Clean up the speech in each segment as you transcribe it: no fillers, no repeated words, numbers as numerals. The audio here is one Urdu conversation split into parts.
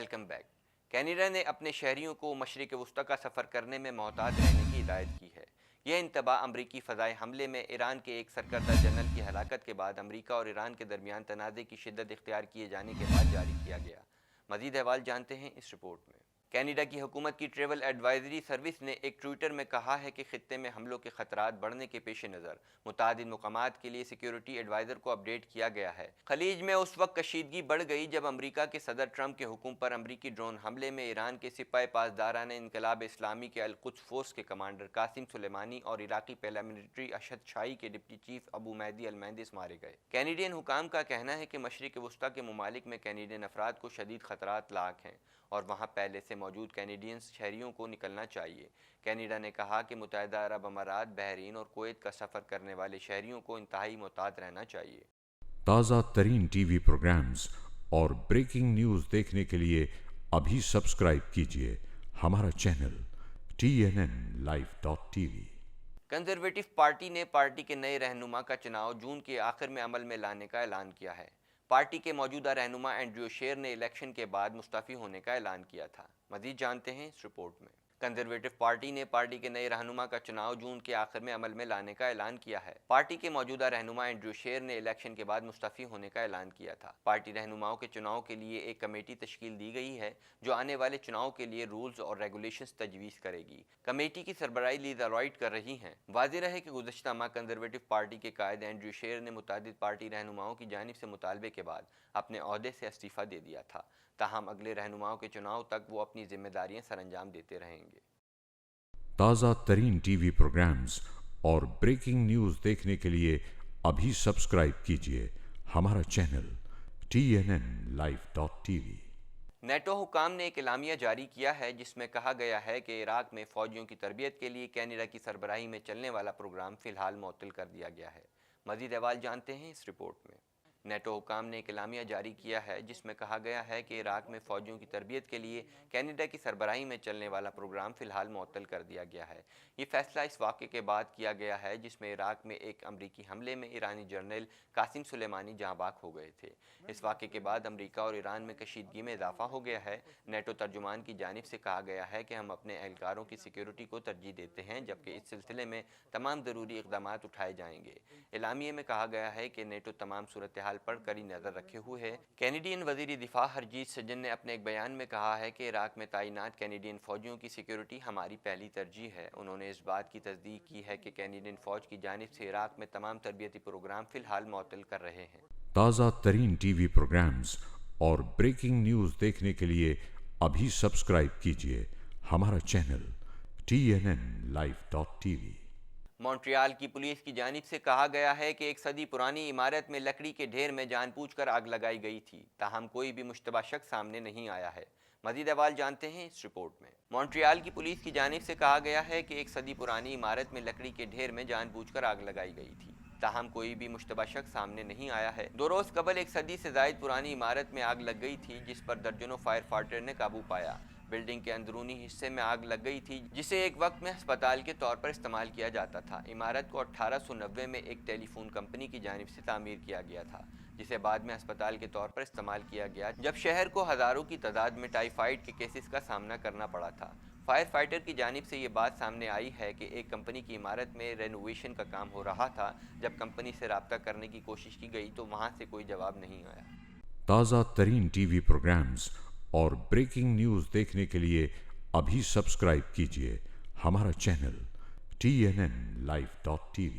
Welcome back. کینیڈا نے اپنے شہریوں کو مشرق وسطی کا سفر کرنے میں محتاط رہنے کی ہدایت کی ہے۔ یہ انتباہ امریکی فضائی حملے میں ایران کے ایک سرکردہ جنرل کی ہلاکت کے بعد امریکہ اور ایران کے درمیان تنازع کی شدت اختیار کیے جانے کے بعد جاری کیا گیا۔ مزید احوال جانتے ہیں اس رپورٹ میں۔ کینیڈا کی حکومت کی ٹریول ایڈوائزری سروس نے ایک ٹویٹر میں کہا ہے کہ خطے میں حملوں کے خطرات بڑھنے کے پیش نظر متعدد مقامات کے لیے سیکیورٹی ایڈوائزر کو اپ ڈیٹ کیا گیا ہے۔ خلیج میں اس وقت کشیدگی بڑھ گئی جب امریکہ کے صدر ٹرمپ کے حکم پر امریکی ڈرون حملے میں ایران کے سپاہ پاسداران انقلاب اسلامی کے القدس فورس کے کمانڈر قاسم سلیمانی اور عراقی پیراملٹری اشد شاہی کے ڈپٹی چیف ابو مہدی المہندس مارے گئے۔ کینیڈین حکام کا کہنا ہے کہ مشرق وسطی کے ممالک میں کینیڈین افراد کو شدید خطرات لاحق ہیں اور وہاں پہلے سے موجود کینیڈین شہریوں کو نکلنا چاہیے۔ کینیڈا نے کہا کہ متحدہ عرب امارات، بحرین اور کویت کا سفر کرنے والے شہریوں کو انتہائی محتاط رہنا چاہیے۔ تازہ ترین ٹی وی پروگرامز اور بریکنگ نیوز دیکھنے کے لیے ابھی سبسکرائب کیجیے ہمارا چینل TNNLive.tv۔ کنزرویٹو پارٹی نے پارٹی کے نئے رہنما کا چناؤ جون کے آخر میں عمل میں لانے کا اعلان کیا ہے۔ پارٹی کے موجودہ رہنما اینڈریو شیر نے الیکشن کے بعد مستعفی ہونے کا اعلان کیا تھا۔ مزید جانتے ہیں اس رپورٹ میں۔ کنزرویٹو پارٹی نے پارٹی کے نئے رہنما کا چناؤ جون کے آخر میں عمل میں لانے کا اعلان کیا ہے۔ پارٹی کے موجودہ رہنما اینڈریو شیر نے الیکشن کے بعد مستعفی ہونے کا اعلان کیا تھا۔ پارٹی رہنماؤں کے چناؤ کے لیے ایک کمیٹی تشکیل دی گئی ہے جو آنے والے چناؤ کے لیے رولز اور ریگولیشنز تجویز کرے گی۔ کمیٹی کی سربراہی لیزا رائٹ کر رہی ہیں۔ واضح رہے کہ گزشتہ ماہ کنزرویٹو پارٹی کے قائد اینڈریو شیر نے متعدد پارٹی رہنماؤں کی جانب سے مطالبے کے بعد اپنے عہدے سے استعفیٰ دے دیا تھا، تاہم اگلے رہنماؤں کے چناؤ تک وہ اپنی ذمہ داریاں سر انجام دیتے رہیں گے۔ تازہ ترین ٹی وی پروگرامز اور بریکنگ نیوز دیکھنے کے لیے ابھی سبسکرائب کیجیے ہمارا چینل TNNLive.tv۔ نیٹو حکام نے ایک اعلامیہ جاری کیا ہے جس میں کہا گیا ہے کہ عراق میں فوجیوں کی تربیت کے لیے کینیڈا کی سربراہی میں چلنے والا پروگرام فی الحال معطل کر دیا گیا ہے۔ مزید احوال جانتے ہیں اس رپورٹ میں۔ نیٹو حکام نے ایک اعلامیہ جاری کیا ہے جس میں کہا گیا ہے کہ عراق میں فوجیوں کی تربیت کے لیے کینیڈا کی سربراہی میں چلنے والا پروگرام فی الحال معطل کر دیا گیا ہے۔ یہ فیصلہ اس واقعے کے بعد کیا گیا ہے جس میں عراق میں ایک امریکی حملے میں ایرانی جنرل قاسم سلیمانی جاں بحق ہو گئے تھے۔ اس واقعے کے بعد امریکہ اور ایران میں کشیدگی میں اضافہ ہو گیا ہے۔ نیٹو ترجمان کی جانب سے کہا گیا ہے کہ ہم اپنے اہلکاروں کی سیکیورٹی کو ترجیح دیتے ہیں جبکہ اس سلسلے میں تمام ضروری اقدامات اٹھائے جائیں گے۔ اعلامیے میں کہا گیا ہے کہ نیٹو تمام صورتحال پر کڑی نظر رکھے ہوئے ہے۔ کینیڈین وزیر دفاع ہرجیت سجن نے اپنے ایک بیان میں کہا ہے کہ عراق میں تعینات کینیڈین فوجیوں کی سیکیورٹی ہماری پہلی ترجیح ہے۔ انہوں نے اس بات کی تصدیق کی ہے کہ کینیڈین فوج کی جانب سے عراق میں تمام تربیتی پروگرام فی الحال معطل کر رہے ہیں۔ تازہ ترین ٹی وی پروگرامز اور بریکنگ نیوز دیکھنے کے لیے ابھی سبسکرائب کیجیے ہمارا چینل TNNLive.tv۔ مونٹریال کی پولیس کی جانب سے کہا گیا ہے کہ ایک صدی پرانی عمارت میں لکڑی کے ڈھیر میں جان بوجھ کر آگ لگائی گئی تھی، تاہم کوئی بھی مشتبہ شخص سامنے نہیں آیا ہے۔ مزید احوال جانتے ہیں اس رپورٹ میں۔ مونٹریال کی پولیس کی جانب سے کہا گیا ہے کہ ایک صدی پرانی عمارت میں لکڑی کے ڈھیر میں جان بوجھ کر آگ لگائی گئی تھی، تاہم کوئی بھی مشتبہ شخص سامنے نہیں آیا ہے۔ 2 روز قبل ایک صدی سے زائد پرانی عمارت میں آگ لگ گئی تھی جس پر درجنوں فائر فائٹر نے قابو پایا۔ بلڈنگ کے اندرونی حصے میں آگ لگ گئی تھی جسے ایک وقت میں ہسپتال کے طور پر استعمال کیا جاتا تھا۔ عمارت کو 1890 میں ایک ٹیلی فون کمپنی کی جانب سے تعمیر کیا گیا تھا جسے بعد میں ہسپتال کے طور پر استعمال کیا گیا جب شہر کو ہزاروں کی تعداد میں ٹائیفائڈ کے کیسز کا سامنا کرنا پڑا تھا۔ فائر فائٹر کی جانب سے یہ بات سامنے آئی ہے کہ ایک کمپنی کی عمارت میں رینوویشن کا کام ہو رہا تھا۔ جب کمپنی سے رابطہ کرنے کی کوشش کی گئی تو وہاں سے کوئی جواب نہیں آیا۔ تازہ ترین ٹی وی پروگرامز اور بریکنگ نیوز دیکھنے کے لیے ابھی سبسکرائب کیجیے ہمارا چینل TNNLive.tv۔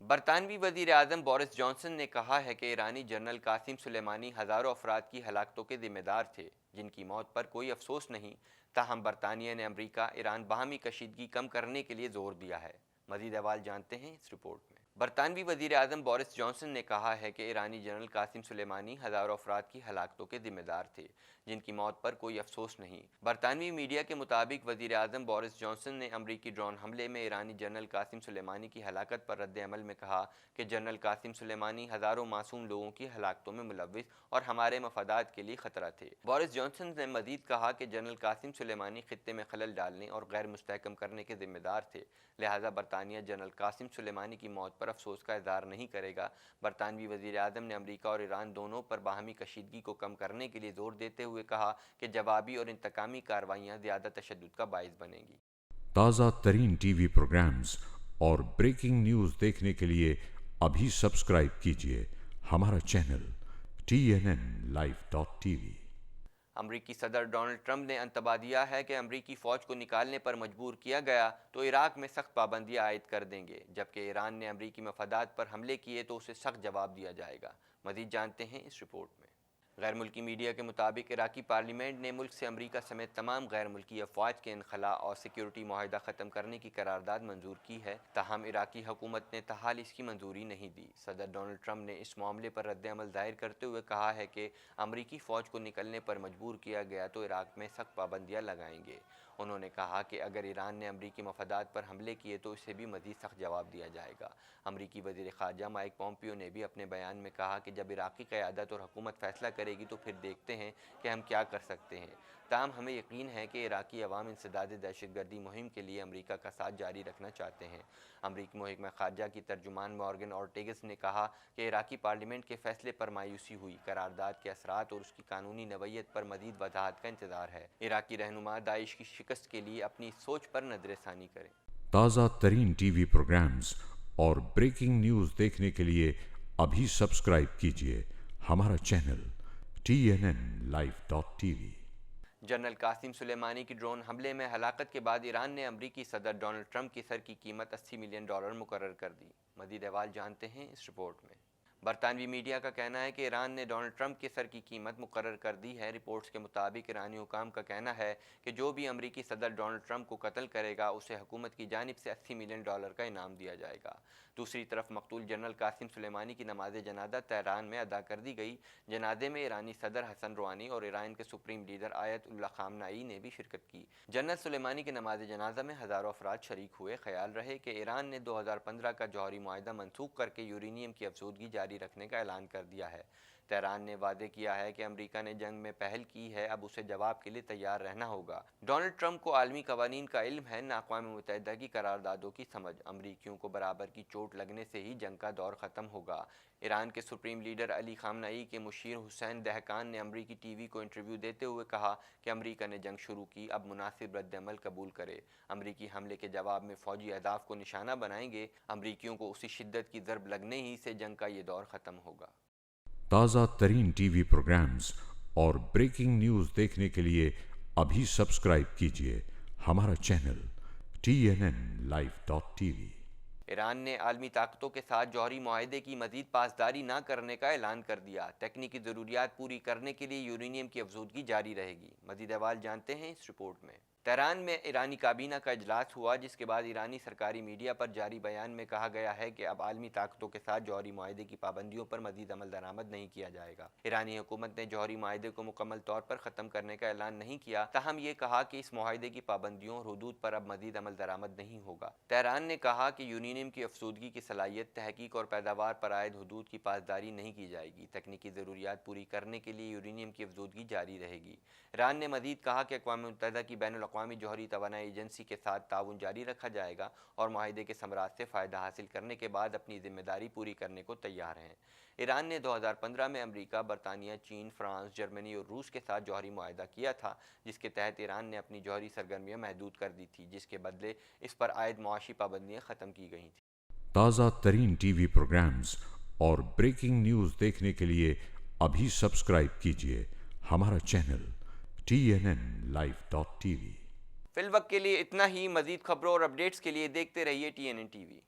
برطانوی وزیر اعظم بورس جانسن نے کہا ہے کہ ایرانی جنرل قاسم سلیمانی ہزاروں افراد کی ہلاکتوں کے ذمہ دار تھے جن کی موت پر کوئی افسوس نہیں، تاہم برطانیہ نے امریکہ ایران باہمی کشیدگی کم کرنے کے لیے زور دیا ہے۔ مزید احوال جانتے ہیں اس رپورٹ میں۔ برطانوی وزیر اعظم بورس جانسن نے کہا ہے کہ ایرانی جنرل قاسم سلیمانی ہزاروں افراد کی ہلاکتوں کے ذمہ دار تھے جن کی موت پر کوئی افسوس نہیں۔ برطانوی میڈیا کے مطابق وزیر اعظم بورس جانسن نے امریکی ڈرون حملے میں ایرانی جنرل قاسم سلیمانی کی ہلاکت پر رد عمل میں کہا کہ جنرل قاسم سلیمانی ہزاروں معصوم لوگوں کی ہلاکتوں میں ملوث اور ہمارے مفادات کے لیے خطرہ تھے۔ بورس جانسن نے مزید کہا کہ جنرل قاسم سلیمانی خطے میں خلل ڈالنے اور غیر مستحکم کرنے کے ذمہ دار تھے، لہٰذا برطانیہ جنرل قاسم سلیمانی کی موت پر پر افسوس کا اظہار نہیں کرے گا۔ برطانوی وزیر اعظم نے امریکہ اور ایران دونوں پر باہمی کشیدگی کو کم کرنے کے لیے زور دیتے ہوئے کہا کہ جوابی اور انتقامی کارروائیاں زیادہ تشدد کا باعث بنیں گی۔ تازہ ترین ٹی وی پروگرامز اور بریکنگ نیوز دیکھنے کے لیے ابھی سبسکرائب کیجیے ہمارا چینل TNNLive.tv۔ امریکی صدر ڈونلڈ ٹرمپ نے انتباہ دیا ہے کہ امریکی فوج کو نکالنے پر مجبور کیا گیا تو عراق میں سخت پابندیاں عائد کر دیں گے، جبکہ ایران نے امریکی مفادات پر حملے کیے تو اسے سخت جواب دیا جائے گا۔ مزید جانتے ہیں اس رپورٹ میں۔ غیر ملکی میڈیا کے مطابق عراقی پارلیمنٹ نے ملک سے امریکہ سمیت تمام غیر ملکی افواج کے انخلاء اور سیکیورٹی معاہدہ ختم کرنے کی قرارداد منظور کی ہے، تاہم عراقی حکومت نے تاحال اس کی منظوری نہیں دی۔ صدر ڈونلڈ ٹرمپ نے اس معاملے پر رد عمل ظاہر کرتے ہوئے کہا ہے کہ امریکی فوج کو نکلنے پر مجبور کیا گیا تو عراق میں سخت پابندیاں لگائیں گے۔ انہوں نے کہا کہ اگر ایران نے امریکی مفادات پر حملے کیے تو اسے بھی مزید سخت جواب دیا جائے گا۔ امریکی وزیر خارجہ مائک پومپیو نے بھی اپنے بیان میں کہا کہ جب عراقی قیادت اور حکومت فیصلہ کرے گی تو پھر دیکھتے ہیں کہ ہم کیا کر سکتے ہیں، تاہم ہمیں یقین ہے کہ عراقی عوام انسداد دہشت گردی مہم کے لیے امریکہ کا ساتھ جاری رکھنا چاہتے ہیں۔ امریکی محکمہ خارجہ کی ترجمان مورگن اورٹیگس نے کہا کہ عراقی پارلیمنٹ کے فیصلے پر مایوسی ہوئی، قرارداد کے اثرات اور اس کی قانونی نوعیت پر مزید وضاحت کا انتظار ہے۔ عراقی رہنما داعش کی شکست کے لیے اپنی سوچ پر نظر ثانی کریں۔ تازہ ترین ٹی وی پروگرامز اور بریکنگ نیوز دیکھنے کے لیے ابھی سبسکرائب کیجیے ہمارا چینل TNNLive.tv۔ جنرل قاسم سلیمانی کی ڈرون حملے میں ہلاکت کے بعد ایران نے امریکی صدر ڈونلڈ ٹرمپ کی سر کی قیمت $80 ملین مقرر کر دی۔ مزید احوال جانتے ہیں اس رپورٹ میں۔ برطانوی میڈیا کا کہنا ہے کہ ایران نے ڈونلڈ ٹرمپ کے سر کی قیمت مقرر کر دی ہے۔ رپورٹس کے مطابق ایرانی حکام کا کہنا ہے کہ جو بھی امریکی صدر ڈونلڈ ٹرمپ کو قتل کرے گا اسے حکومت کی جانب سے $80 ملین کا انعام دیا جائے گا۔ دوسری طرف مقتول جنرل قاسم سلیمانی کی نماز جنازہ تہران میں ادا کر دی گئی۔ جنازے میں ایرانی صدر حسن روحانی اور ایران کے سپریم لیڈر آیت اللہ خامنائی نے بھی شرکت کی۔ جنرل سلیمانی کے نماز جنازہ میں ہزاروں افراد شریک ہوئے۔ خیال رہے کہ ایران نے 2015 کا جوہری معاہدہ منسوخ کر کے یورینیم کی افزودگی جاری رکھنے کا اعلان کر دیا ہے۔ تہران نے واضح کیا ہے کہ امریکہ نے جنگ میں پہل کی ہے، اب اسے جواب کے لیے تیار رہنا ہوگا۔ ڈونلڈ ٹرمپ کو عالمی قوانین کا علم ہے، نہ اقوام متحدہ کی قراردادوں کی سمجھ۔ امریکیوں کو برابر کی چوٹ لگنے سے ہی جنگ کا دور ختم ہوگا۔ ایران کے سپریم لیڈر علی خامنائی کے مشیر حسین دہقان نے امریکی ٹی وی کو انٹرویو دیتے ہوئے کہا کہ امریکہ نے جنگ شروع کی، اب مناسب رد عمل قبول کرے۔ امریکی حملے کے جواب میں فوجی اہداف کو نشانہ بنائیں گے۔ امریکیوں کو اسی شدت کی ضرب لگنے ہی سے جنگ کا یہ دور ختم ہوگا۔ تازہ ترین ٹی وی پروگرامز اور بریکنگ نیوز دیکھنے کے لیے ابھی سبسکرائب کیجیے ہمارا چینل TNNLive.tv۔ ایران نے عالمی طاقتوں کے ساتھ جوہری معاہدے کی مزید پاسداری نہ کرنے کا اعلان کر دیا۔ تکنیکی ضروریات پوری کرنے کے لیے یورینیم کی افزودگی جاری رہے گی۔ مزید احوال جانتے ہیں اس رپورٹ میں۔ تہران میں ایرانی کابینہ کا اجلاس ہوا، جس کے بعد ایرانی سرکاری میڈیا پر جاری بیان میں کہا گیا ہے کہ اب عالمی طاقتوں کے ساتھ جوہری معاہدے کی پابندیوں پر مزید عمل درآمد نہیں کیا جائے گا۔ ایرانی حکومت نے جوہری معاہدے کو مکمل طور پر ختم کرنے کا اعلان نہیں کیا، تاہم یہ کہا کہ اس معاہدے کی پابندیوں اور حدود پر اب مزید عمل درآمد نہیں ہوگا۔ تہران نے کہا کہ یورینیم کی افزودگی کی صلاحیت، تحقیق اور پیداوار پر عائد حدود کی پاسداری نہیں کی جائے گی۔ تکنیکی ضروریات پوری کرنے کے لیے یورینیم کی افزودگی جاری رہے گی۔ ایران نے مزید کہا کہ اقوام متحدہ کی بین الاقوامی جوہری توانائی ایجنسی کے ساتھ تعاون جاری رکھا جائے گا اور معاہدے کے ثمرات سے فائدہ حاصل کرنے کے بعد اپنی ذمہ داری پوری کرنے کو تیار ہیں۔ ایران نے 2015 میں امریکہ، برطانیہ، چین، فرانس، جرمنی اور روس کے ساتھ جوہری معاہدہ کیا تھا، جس کے تحت ایران نے اپنی جوہری سرگرمیاں محدود کر دی تھی، جس کے بدلے اس پر عائد معاشی پابندیاں ختم کی گئی تھیں۔ تازہ ترین ٹی وی پروگرامز اور بریکنگ نیوز دیکھنے کے لیے ابھی سبسکرائب کیجیے ہمارا چینل TNNLive.tv۔ فی الوقت کے لیے اتنا ہی۔ مزید خبروں اور اپڈیٹس کے لیے دیکھتے رہیے TNN TV۔